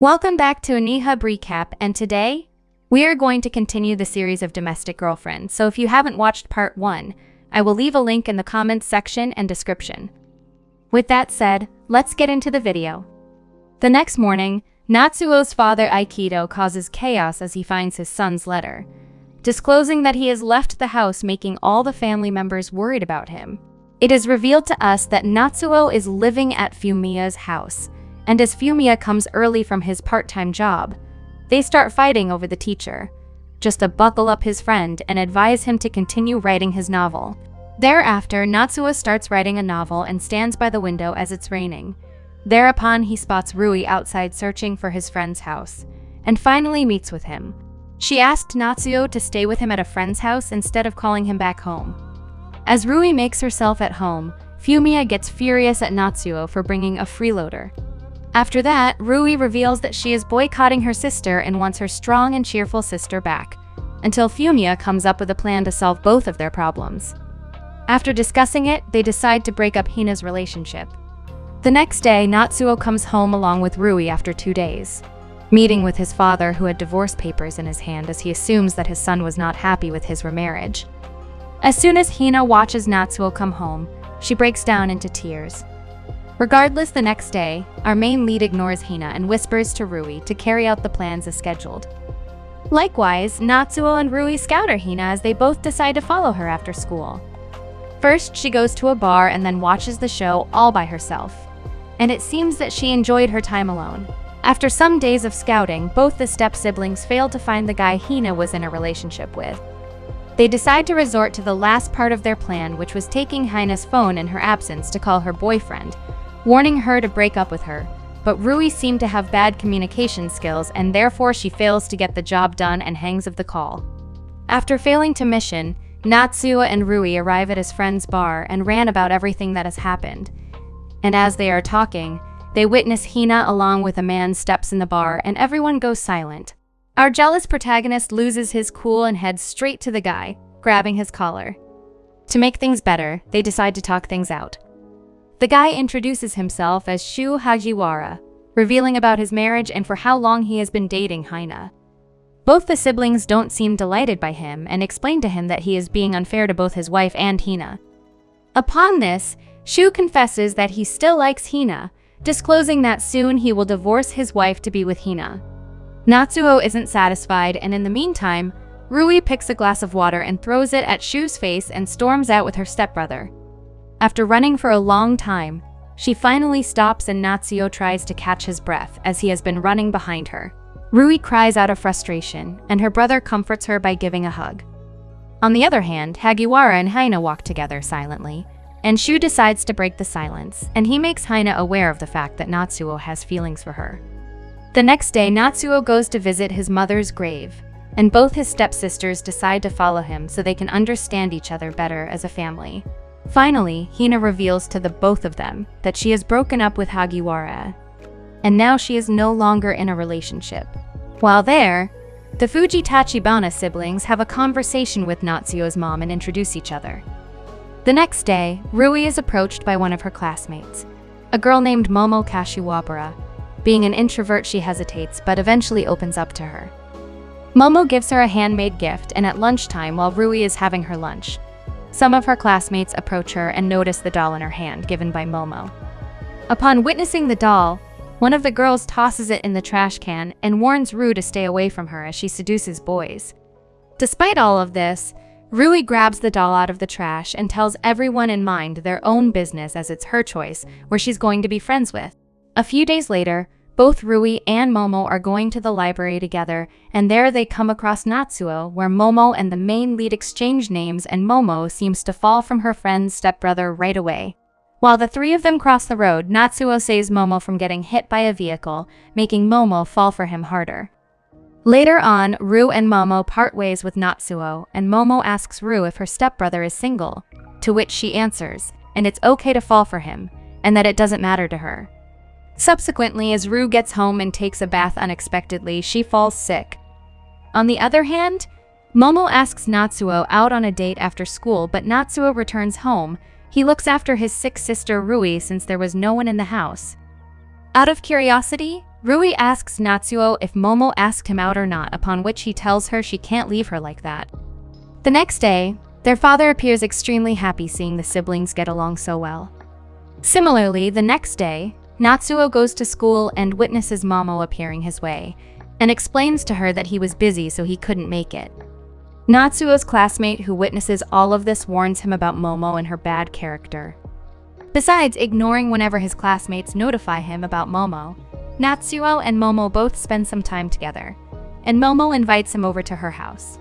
Welcome back to Animerecap, and today, we are going to continue the series of Domestic Girlfriend, so if you haven't watched part 1, I will leave a link in the comments section and description. With that said, let's get into the video. The next morning, Natsuo's father Aikido causes chaos as he finds his son's letter, disclosing that he has left the house, making all the family members worried about him. It is revealed to us that Natsuo is living at Fumiya's house, and as Fumiya comes early from his part-time job, they start fighting over the teacher, just to buckle up his friend and advise him to continue writing his novel. Thereafter, Natsuo starts writing a novel and stands by the window as it's raining. Thereupon, he spots Rui outside searching for his friend's house, and finally meets with him. She asked Natsuo to stay with him at a friend's house instead of calling him back home. As Rui makes herself at home, Fumiya gets furious at Natsuo for bringing a freeloader. After that, Rui reveals that she is boycotting her sister and wants her strong and cheerful sister back, until Fumiya comes up with a plan to solve both of their problems. After discussing it, they decide to break up Hina's relationship. The next day, Natsuo comes home along with Rui after 2 days, meeting with his father who had divorce papers in his hand as he assumes that his son was not happy with his remarriage. As soon as Hina watches Natsuo come home, she breaks down into tears. Regardless, the next day, our main lead ignores Hina and whispers to Rui to carry out the plans as scheduled. Likewise, Natsuo and Rui scout Hina as they both decide to follow her after school. First, she goes to a bar and then watches the show all by herself, and it seems that she enjoyed her time alone. After some days of scouting, both the step-siblings fail to find the guy Hina was in a relationship with. They decide to resort to the last part of their plan, which was taking Hina's phone in her absence to call her boyfriend, warning her to break up with her, but Rui seemed to have bad communication skills and therefore she fails to get the job done and hangs of the call. After failing to mission, Natsuo and Rui arrive at his friend's bar and rant about everything that has happened. And as they are talking, they witness Hina along with a man steps in the bar and everyone goes silent. Our jealous protagonist loses his cool and heads straight to the guy, grabbing his collar. To make things better, they decide to talk things out. The guy introduces himself as Shu Hajiwara, revealing about his marriage and for how long he has been dating Hina. Both the siblings don't seem delighted by him and explain to him that he is being unfair to both his wife and Hina. Upon this, Shu confesses that he still likes Hina, disclosing that soon he will divorce his wife to be with Hina. Natsuo isn't satisfied, and in the meantime, Rui picks a glass of water and throws it at Shu's face and storms out with her stepbrother. After running for a long time, she finally stops and Natsuo tries to catch his breath as he has been running behind her. Rui cries out of frustration, and her brother comforts her by giving a hug. On the other hand, Hagiwara and Hina walk together silently, and Shu decides to break the silence, and he makes Hina aware of the fact that Natsuo has feelings for her. The next day, Natsuo goes to visit his mother's grave, and both his stepsisters decide to follow him so they can understand each other better as a family. Finally, Hina reveals to the both of them that she has broken up with Hagiwara, and now she is no longer in a relationship. While there, the Fujitachibana siblings have a conversation with Natsuo's mom and introduce each other. The next day, Rui is approached by one of her classmates, a girl named Momo Kashiwabara. Being an introvert, she hesitates, but eventually opens up to her. Momo gives her a handmade gift, and at lunchtime, while Rui is having her lunch, some of her classmates approach her and notice the doll in her hand given by Momo. Upon witnessing the doll, one of the girls tosses it in the trash can and warns Rui to stay away from her as she seduces boys. Despite all of this, Rui grabs the doll out of the trash and tells everyone in mind their own business as it's her choice where she's going to be friends with. A few days later, both Rui and Momo are going to the library together, and there they come across Natsuo, where Momo and the main lead exchange names, and Momo seems to fall from her friend's stepbrother right away. While the three of them cross the road, Natsuo saves Momo from getting hit by a vehicle, making Momo fall for him harder. Later on, Rui and Momo part ways with Natsuo, and Momo asks Rui if her stepbrother is single, to which she answers, and it's okay to fall for him, and that it doesn't matter to her. Subsequently, as Rui gets home and takes a bath unexpectedly, she falls sick. On the other hand, Momo asks Natsuo out on a date after school, but Natsuo returns home. He looks after his sick sister Rui since there was no one in the house. Out of curiosity, Rui asks Natsuo if Momo asked him out or not, upon which he tells her she can't leave her like that. The next day, their father appears extremely happy seeing the siblings get along so well. Similarly, the next day, Natsuo goes to school and witnesses Momo appearing his way, and explains to her that he was busy so he couldn't make it. Natsuo's classmate who witnesses all of this warns him about Momo and her bad character. Besides ignoring whenever his classmates notify him about Momo, Natsuo and Momo both spend some time together, and Momo invites him over to her house.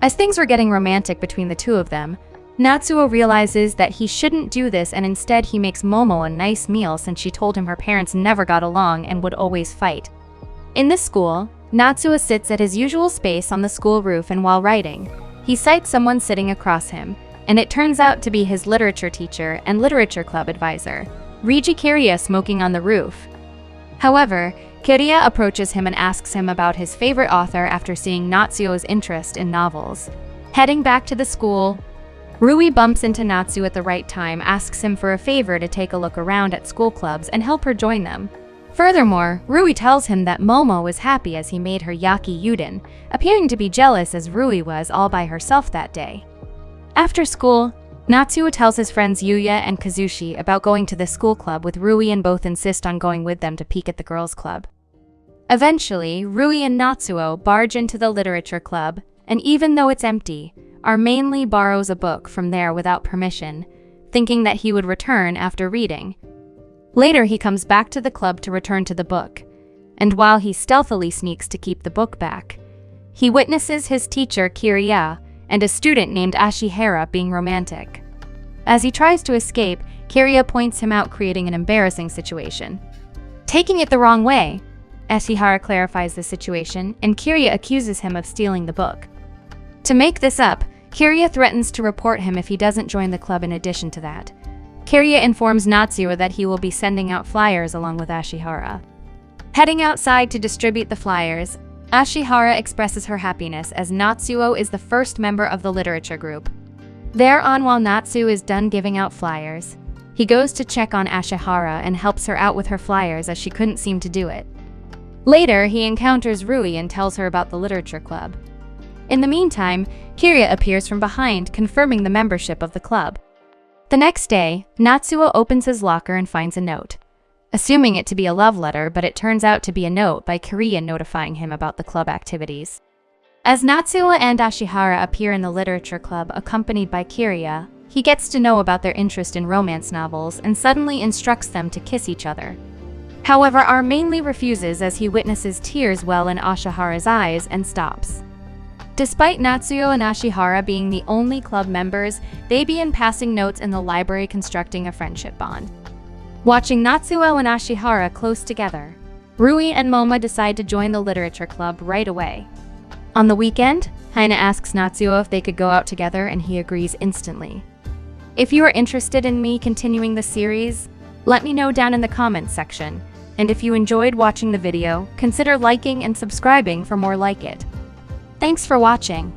As things were getting romantic between the two of them, Natsuo realizes that he shouldn't do this, and instead he makes Momo a nice meal since she told him her parents never got along and would always fight. In this school, Natsuo sits at his usual space on the school roof, and while writing, he sights someone sitting across him, and it turns out to be his literature teacher and literature club advisor, Reiji Kiriya, smoking on the roof. However, Kiriya approaches him and asks him about his favorite author after seeing Natsuo's interest in novels. Heading back to the school, Rui bumps into Natsuo at the right time, asks him for a favor to take a look around at school clubs and help her join them. Furthermore, Rui tells him that Momo was happy as he made her yaki yuden, appearing to be jealous as Rui was all by herself that day. After school, Natsuo tells his friends Yuya and Kazushi about going to the school club with Rui, and both insist on going with them to peek at the girls' club. Eventually, Rui and Natsuo barge into the literature club, and even though it's empty, our mainly borrows a book from there without permission, thinking that he would return after reading. Later, he comes back to the club to return to the book, and while he stealthily sneaks to keep the book back, he witnesses his teacher Kiriya and a student named Ashihara being romantic. As he tries to escape, Kiriya points him out, creating an embarrassing situation. Taking it the wrong way, Ashihara clarifies the situation, and Kiriya accuses him of stealing the book. To make this up, Kiriya threatens to report him if he doesn't join the club. In addition to that, Kiriya informs Natsuo that he will be sending out flyers along with Ashihara. Heading outside to distribute the flyers, Ashihara expresses her happiness as Natsuo is the first member of the literature group. Thereon, while Natsuo is done giving out flyers, he goes to check on Ashihara and helps her out with her flyers as she couldn't seem to do it. Later, he encounters Rui and tells her about the literature club. In the meantime, Kiriya appears from behind, confirming the membership of the club. The next day, Natsuo opens his locker and finds a note, assuming it to be a love letter, but it turns out to be a note by Kiriya notifying him about the club activities. As Natsuo and Ashihara appear in the literature club accompanied by Kiriya, he gets to know about their interest in romance novels and suddenly instructs them to kiss each other. However, R mainly refuses as he witnesses tears well in Ashihara's eyes and stops. Despite Natsuo and Ashihara being the only club members, they begin passing notes in the library, constructing a friendship bond. Watching Natsuo and Ashihara close together, Rui and Momo decide to join the literature club right away. On the weekend, Hina asks Natsuo if they could go out together, and he agrees instantly. If you are interested in me continuing the series, let me know down in the comments section, and if you enjoyed watching the video, consider liking and subscribing for more like it. Thanks for watching.